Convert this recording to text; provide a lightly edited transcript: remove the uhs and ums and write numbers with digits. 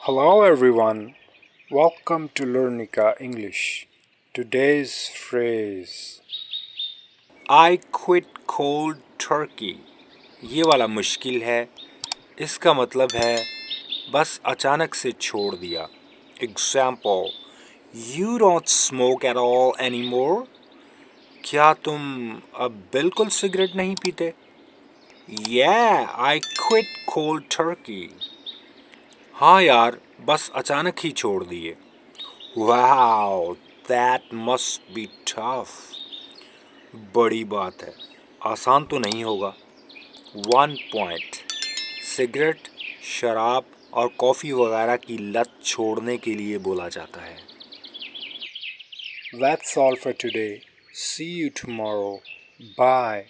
Hello everyone, welcome to Learnica English. Today's phrase I quit cold turkey. ये वाला मुश्किल है। इसका मतलब है बस अचानक से छोड़ दिया। Example, you don't smoke at all anymore. क्या तुम अब बिल्कुल सिगरेट नहीं पीते? Yeah, I quit cold turkey. हाँ यार, बस अचानक ही छोड़ दिए। Wow, that must be tough. बड़ी बात है, आसान तो नहीं होगा। 1 point. सिगरेट, शराब और कॉफ़ी वगैरह की लत छोड़ने के लिए बोला जाता है। That's all for today. See you tomorrow. Bye.